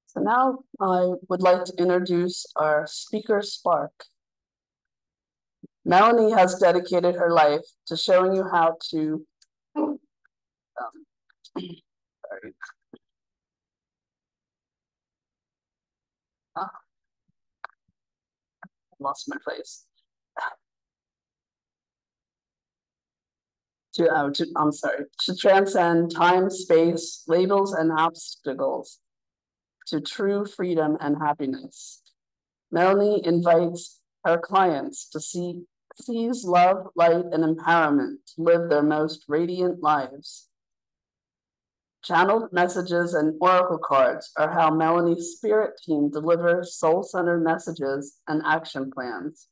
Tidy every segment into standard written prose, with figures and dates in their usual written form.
So now I would like to introduce our speaker spark. Melanie has dedicated her life to showing you how to sorry. Lost my place. To transcend time, space, labels, and obstacles to true freedom and happiness. Melanie invites her clients to seize love, light, and empowerment to live their most radiant lives. Channeled messages and oracle cards are how Melanie's spirit team delivers soul-centered messages and action plans.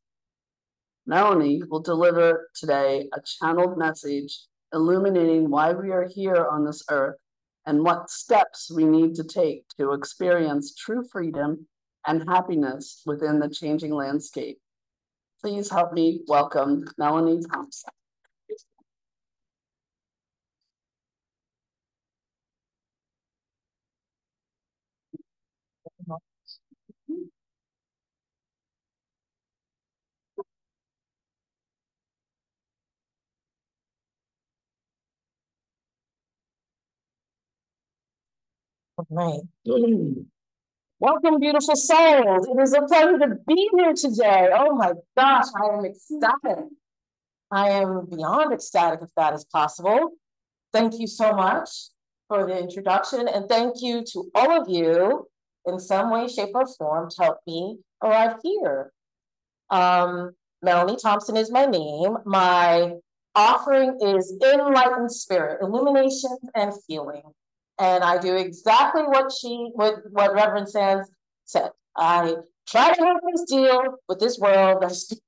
Melanie will deliver today a channeled message illuminating why we are here on this earth and what steps we need to take to experience true freedom and happiness within the changing landscape. Please help me welcome Melanie Thompson. Right. Welcome, beautiful souls. It is a pleasure to be here today. Oh my gosh, I am ecstatic. I am beyond ecstatic, if that is possible. Thank you so much for the introduction, and thank you to all of you in some way, shape, or form to help me arrive here. Melanie Thompson is my name. My offering is enlightened spirit, illumination, and healing. And I do exactly what Reverend Sands said. I try to help us deal with this world because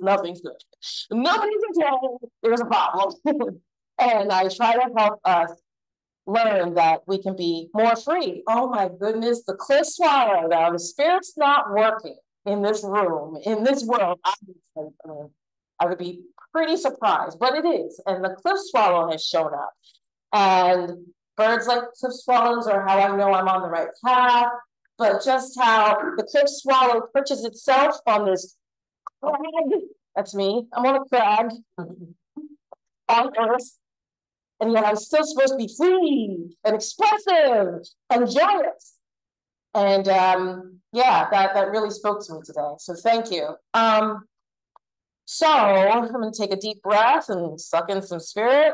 nothing's good. Nobody's okay. There's a problem. And I try to help us learn that we can be more free. Oh my goodness, the cliff swallow now, the spirit's not working in this room, in this world. I would be pretty surprised, but it is. And the cliff swallow has shown up. And birds like cliff swallows are how I know I'm on the right path, but just how the cliff swallow perches itself on this crag, that's me, I'm on a crag on earth, and yet I'm still supposed to be free and expressive and joyous. And yeah, that really spoke to me today, so thank you. So I'm gonna take a deep breath and suck in some spirit.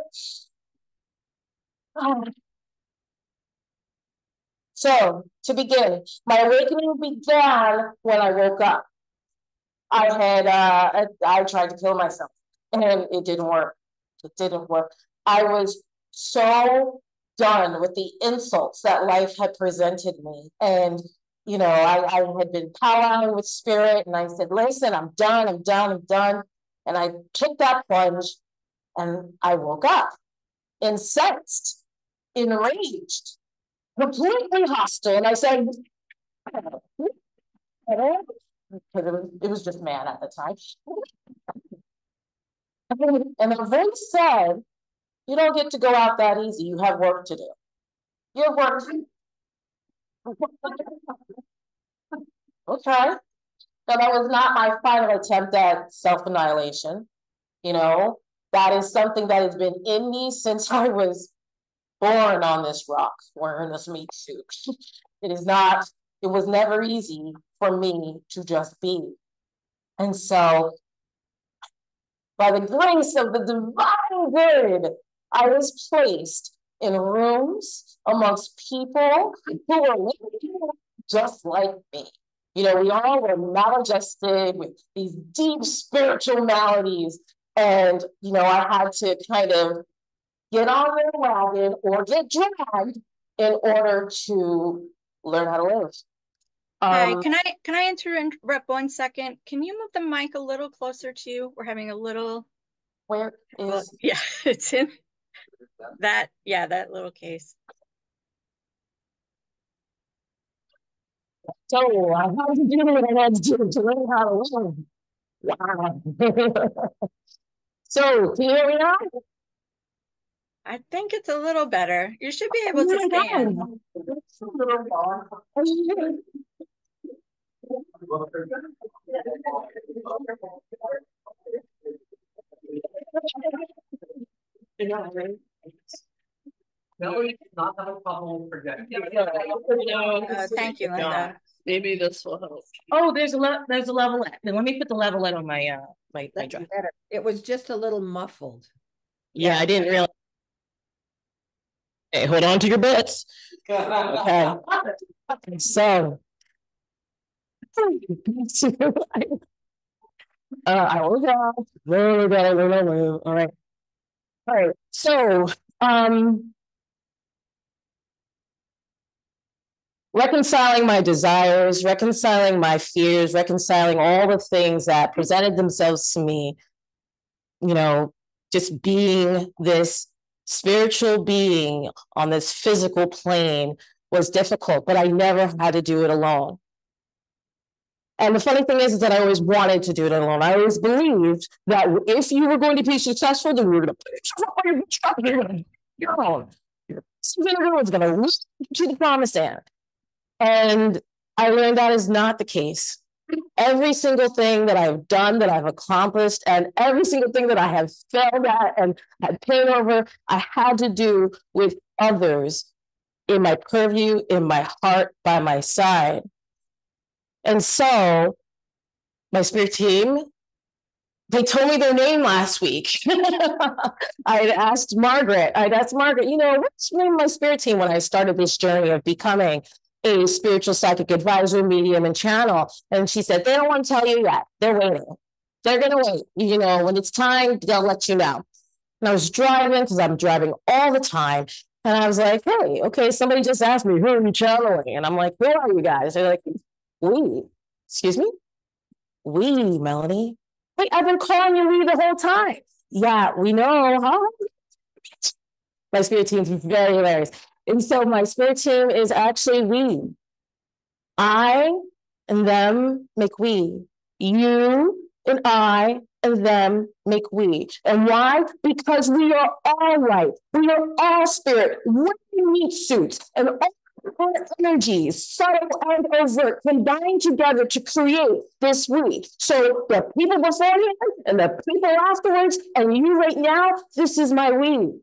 So to begin, my awakening began when I woke up. I tried to kill myself and it didn't work. It didn't work. I was so done with the insults that life had presented me. And, you know, I had been powwowing with spirit and I said, listen, I'm done. And I took that plunge and I woke up incensed, enraged, completely hostile. And I said, it was just man at the time. And the voice said, you don't get to go out that easy. You have work to do. You have work to do. Okay. So that was not my final attempt at self-annihilation. You know, that is something that has been in me since I was born on this rock, wearing this meat suit. It was never easy for me to just be. And so, by the grace of the divine good, I was placed in rooms amongst people who were just like me. You know, we all were maladjusted with these deep spiritual maladies. And, you know, I had to kind of get on their wagon or get dragged in order to learn how to live. Hi, can I interrupt 1 second? Can you move the mic a little closer to you? We're having a little. Where is? Yeah, it's in that. Yeah, that little case. So I had to do what I had to do to learn how to live. Wow. So can you hear me now? I think it's a little better. You should be able to stand. Melanie does not have a problem projecting. Thank you, Linda. Maybe this will help. Oh, there's a levelette. Then let me put the levelette on my my drive. It was just a little muffled. Yeah, I didn't realize. Hey, hold on to your butts. Okay. So I was out. All right. All right. So reconciling my desires, reconciling my fears, reconciling all the things that presented themselves to me, you know, just being this spiritual being on this physical plane was difficult, but I never had to do it alone. And the funny thing is that I always wanted to do it alone. I always believed that if you were going to be successful, then you were going to your own. Everyone's going to reach to the promised land. And I learned that is not the case. Every single thing that I've done, that I've accomplished, and every single thing that I have failed at and had pain over, I had to do with others in my purview, in my heart, by my side. And so my spirit team, they told me their name last week. I'd asked Margaret, you know, what's the name of my spirit team when I started this journey of becoming a spiritual psychic advisor, medium, and channel. And she said, they don't want to tell you yet. They're waiting. They're going to wait. You know, when it's time, they'll let you know. And I was driving, because I'm driving all the time. And I was like, hey, okay, somebody just asked me, who are you channeling? And I'm like, who are you guys? They're like, we. Excuse me? We, Melanie. Wait, I've been calling you we the whole time. Yeah, we know, huh? My spirit team's very hilarious. And so my spirit team is actually we. I and them make we. You and I and them make we. And why? Because we are all light. We are all spirit. Wearing meat suits and all energies, subtle and overt, combine together to create this we. So the people beforehand and the people afterwards, and you right now, this is my we.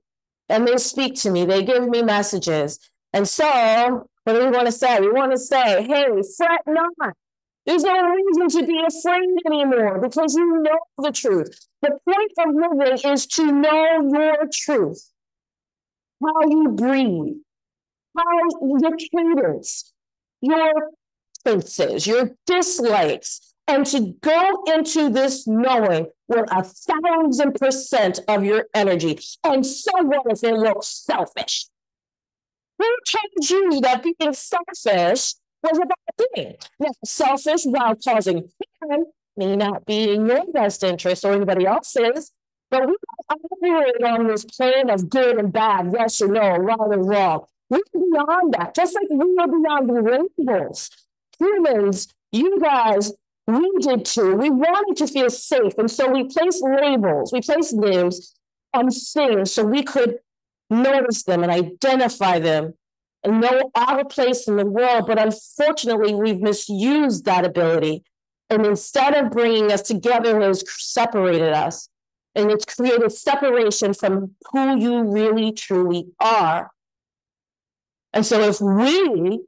And they speak to me, they give me messages. And so, what do we want to say? We want to say, hey, fret not. There's no reason to be afraid anymore because you know the truth. The point of living is to know your truth. How you breathe, how your cadence, your preferences, your dislikes, and to go into this knowing with 1,000% of your energy. And so what if it looks selfish? Who told you that being selfish was a bad thing? Now, selfish while causing harm may not be in your best interest or anybody else's, but we operate on this plane of good and bad, yes or no, right and wrong. We're beyond that, just like we are beyond the labels. Humans, you guys, we did too. We wanted to feel safe. And so we placed labels, we placed names on things so we could notice them and identify them and know our place in the world. But unfortunately, we've misused that ability. And instead of bringing us together, it has separated us. And it's created separation from who you really, truly are. And so if we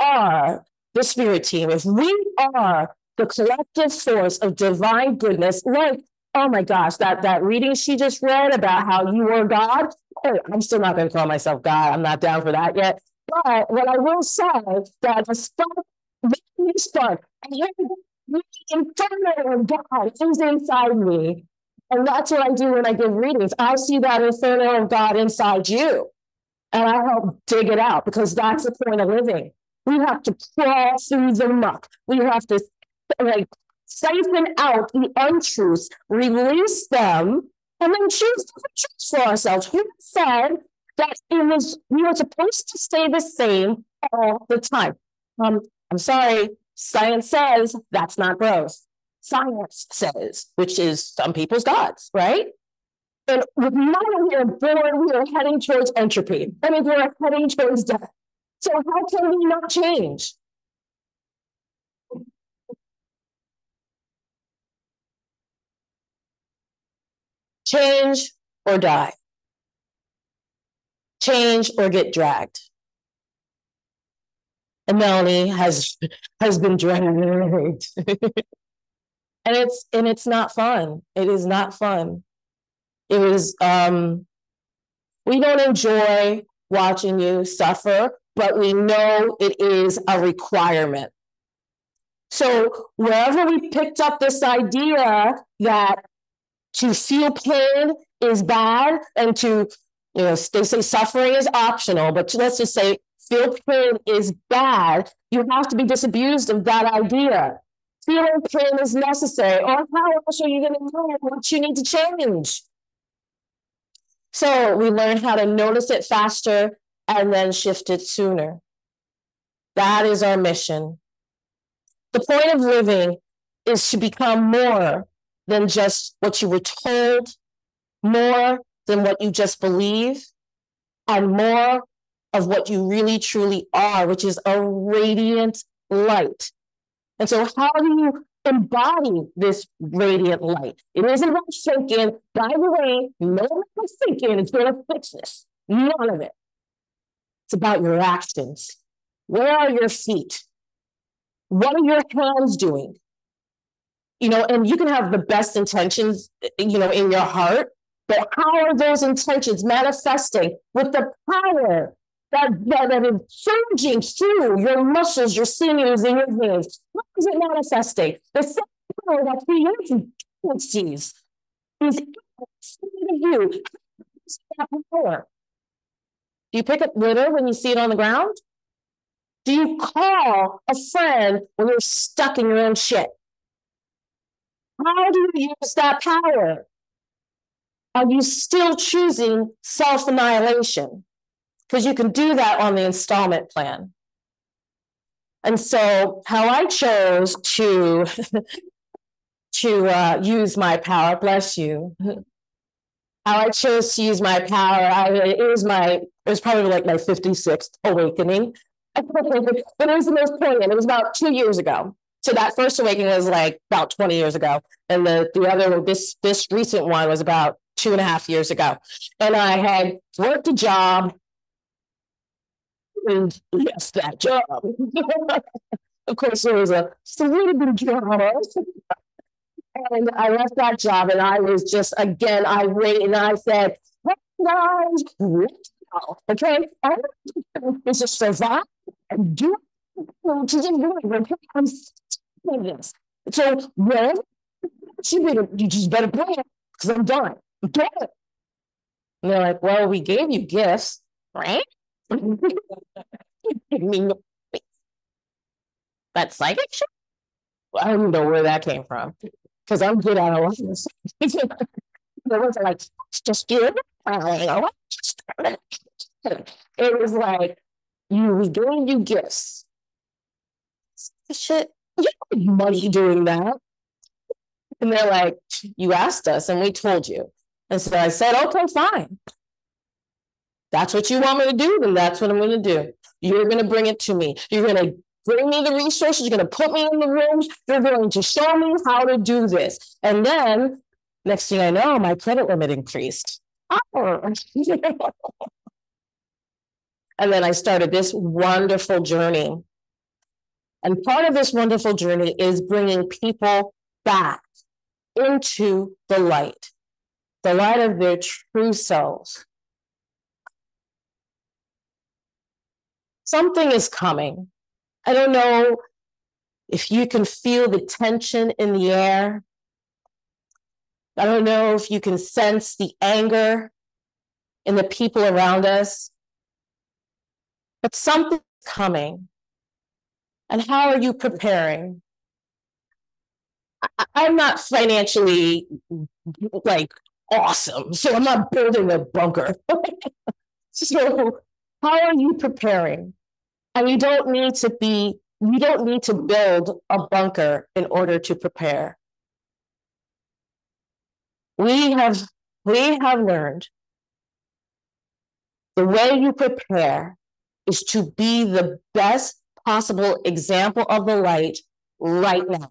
are the spirit team, if we are the collective force of divine goodness, like, oh my gosh, that reading she just read about how you are God, hey, I'm still not going to call myself God. I'm not down for that yet. But what I will say, that the spark, the inferno of God is inside me. And that's what I do when I give readings. I see that inferno of God inside you. And I help dig it out because that's the point of living. We have to crawl through the muck. We have to siphon out the untruths, release them, and then choose the truths for ourselves. Who said that we were supposed to stay the same all the time? I'm sorry, science says that's not growth. Science says, which is some people's gods, right? And with none we are born, we are heading towards entropy. I mean, we're heading towards death. So how can we not change? Change or die. Change or get dragged. And Melanie has been dragged. and it's not fun. It is not fun. It was we don't enjoy watching you suffer, but we know it is a requirement. So wherever we picked up this idea that to feel pain is bad, and to, they say suffering is optional, but let's just say feel pain is bad, you have to be disabused of that idea. Feeling pain is necessary, or how else are you going to know what you need to change? So we learn how to notice it faster and then shift it sooner. That is our mission. The point of living is to become more than just what you were told, more than what you just believe, and more of what you really truly are, which is a radiant light. And so how do you embody this radiant light? It isn't about thinking, by the way, no one thinking is going to fix this. None of it. It's about your actions. Where are your feet? What are your hands doing? And you can have the best intentions, in your heart, but how are those intentions manifesting with the power that is surging through your muscles, your sinews, and your veins? How is it manifesting? The same power that creates galaxies is inside of you. That power. Do you pick up litter when you see it on the ground? Do you call a friend when you're stuck in your own shit? How do you use that power? Are you still choosing self-annihilation? Because you can do that on the installment plan. And so how I chose to use my power, bless you. How I chose to use my power, it was probably like my 56th awakening. But it was the most poignant. It was about 2 years ago. So that first awakening was like about 20 years ago. And the other, this recent one was about 2.5 years ago. And I had worked a job. And yes, that job. Of course, it was a really good job. And I left that job and I was just, again, irate. And I said, hey guys, okay, it's just survive and do to just do it. I'm this. So well, you just better play it because I'm done. I'm done. And they're like, well, we gave you gifts, right? I mean, that psychic shit? Well, I don't know where that came from because I'm good at a lot of this. They were like, it's just good. It was like, we gave you gifts. Shit, you don't have money doing that. And they're like, you asked us and we told you. And so I said, okay, fine. That's what you want me to do, then that's what I'm going to do. You're going to bring it to me. You're going to bring me the resources. You're going to put me in the rooms. You're going to show me how to do this. And then next thing I know, my credit limit increased. And then I started this wonderful journey. And part of this wonderful journey is bringing people back into the light of their true selves. Something is coming. I don't know if you can feel the tension in the air. I don't know if you can sense the anger in the people around us, but something's coming. And how are you preparing? I'm not financially like awesome, so I'm not building a bunker. So how are you preparing? And you don't need to build a bunker in order to prepare. We have learned the way you prepare is to be the best possible example of the light right now.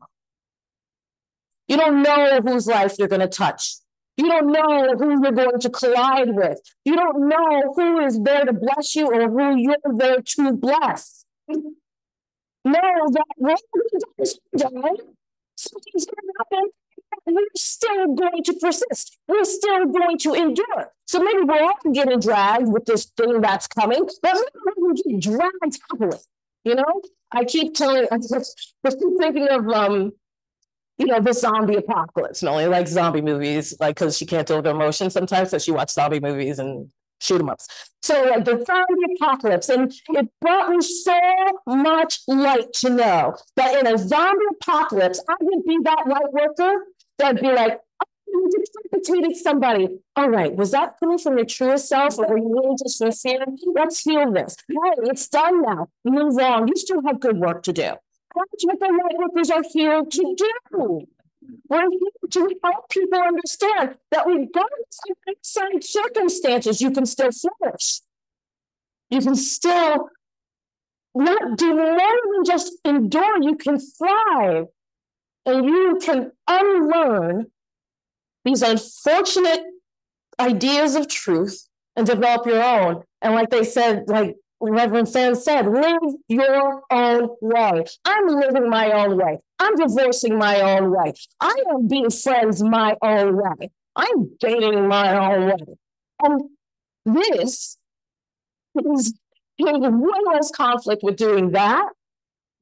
You don't know whose life you're going to touch. You don't know who you're going to collide with. You don't know who is there to bless you or who you're there to bless. Know that when something's going to happen, we're still going to persist. We're still going to endure. So maybe we're all getting dragged with this thing that's coming, but maybe we're get dragged happily. You know, I keep telling, I just keep thinking of you know, the zombie apocalypse. Melanie likes zombie movies, like, because she can't deal with her emotions sometimes, so she watches zombie movies and shoot 'em ups. So, like, the zombie apocalypse, and it brought me so much light to know that in a zombie apocalypse, I would be that light worker that'd be like, oh, you decapitated somebody. All right, was that coming from your truest self, or were you really just sincere? Let's heal this. Right, it's done now. Move on. You still have good work to do. That's what the light workers are here to do. We're here to help people understand that regardless of outside circumstances, you can still flourish. You can still not do more than just endure. You can thrive. And you can unlearn these unfortunate ideas of truth and develop your own. And like they said, like Reverend Sands said, live your own way. I'm living my own way. I'm divorcing my own way. I am being friends my own way. I'm dating my own way. And this is way less conflict with doing that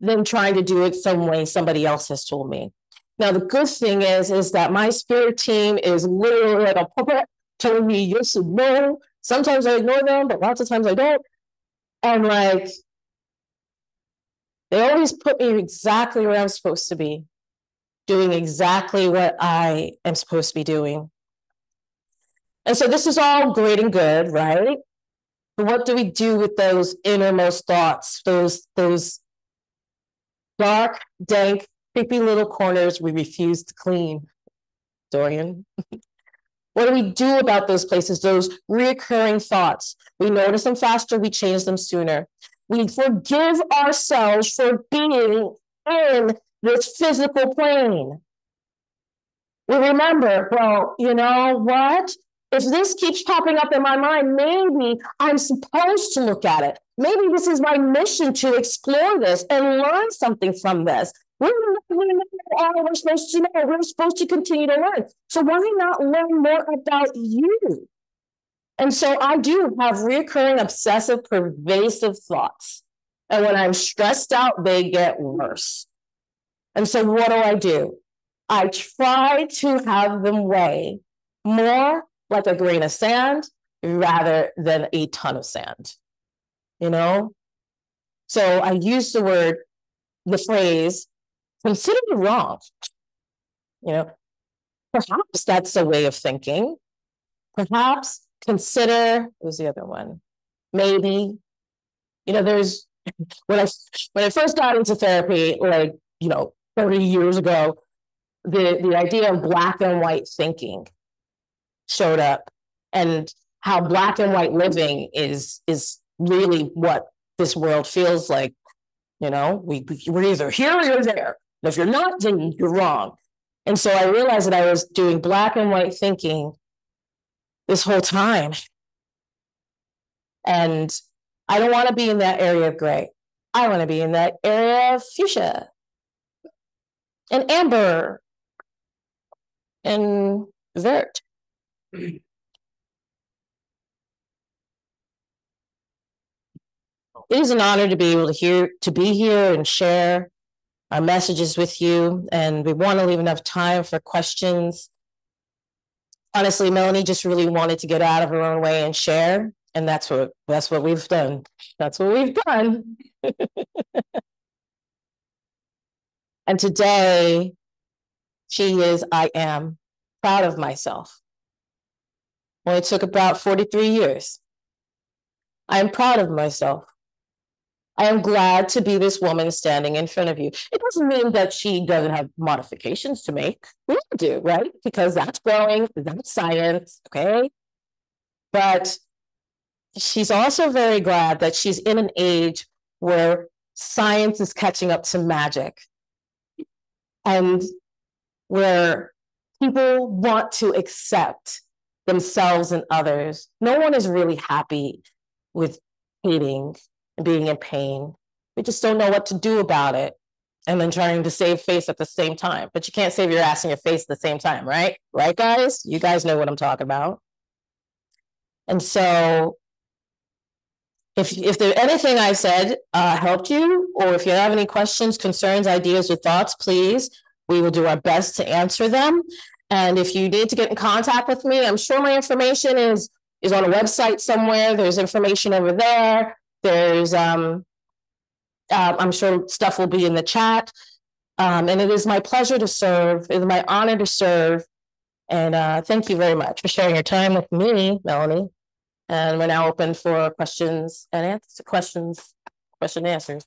than trying to do it some way somebody else has told me. Now, the good thing is that my spirit team is literally like a puppet telling me yes and no. Sometimes I ignore them, but lots of times I don't. And like, they always put me exactly where I'm supposed to be, doing exactly what I am supposed to be doing. And so this is all great and good, right? But what do we do with those innermost thoughts, those dark, dank, creepy little corners we refuse to clean, Dorian? What do we do about those places, those reoccurring thoughts? We notice them faster, we change them sooner. We forgive ourselves for being in this physical plane. We remember, well, you know what? If this keeps popping up in my mind, maybe I'm supposed to look at it. Maybe this is my mission to explore this and learn something from this. We're supposed to know. We're supposed to continue to learn. So why not learn more about you? And so I do have recurring, obsessive, pervasive thoughts. And when I'm stressed out, they get worse. And so what do? I try to have them weigh more like a grain of sand rather than a ton of sand, you know? So I use the phrase, consider it wrong. You know, perhaps that's a way of thinking. Perhaps consider, what was the other one? Maybe, you know, there's, when I first got into therapy, like, you know, 30 years ago, the idea of black and white thinking showed up, and how black and white living is really what this world feels like. You know, we're either here or you're there. And if you're not, then you're wrong. And so I realized that I was doing black and white thinking this whole time. And I don't want to be in that area of gray. I want to be in that area of fuchsia and amber and vert. It is an honor to be able to be here and share our messages with you, and we want to leave enough time for questions. Honestly, Melanie just really wanted to get out of her own way and share, and that's what we've done. That's what we've done. And today, I am proud of myself. Well, it took about 43 years. I am proud of myself. I am glad to be this woman standing in front of you. It doesn't mean that she doesn't have modifications to make. We all do, right? Because that's growing, that's science, okay? But she's also very glad that she's in an age where science is catching up to magic, and where people want to accept themselves and others. No one is really happy with hating and being in pain. We just don't know what to do about it. And then trying to save face at the same time. But you can't save your ass and your face at the same time, right? Right, guys? You guys know what I'm talking about. And so if there anything I said helped you, or if you have any questions, concerns, ideas, or thoughts, please, we will do our best to answer them. And if you need to get in contact with me, I'm sure my information is on a website somewhere. There's information over there. There's I'm sure stuff will be in the chat. And it is my pleasure to serve. It is my honor to serve. And thank you very much for sharing your time with me, Melanie. And we're now open for questions and answers. Question and answers.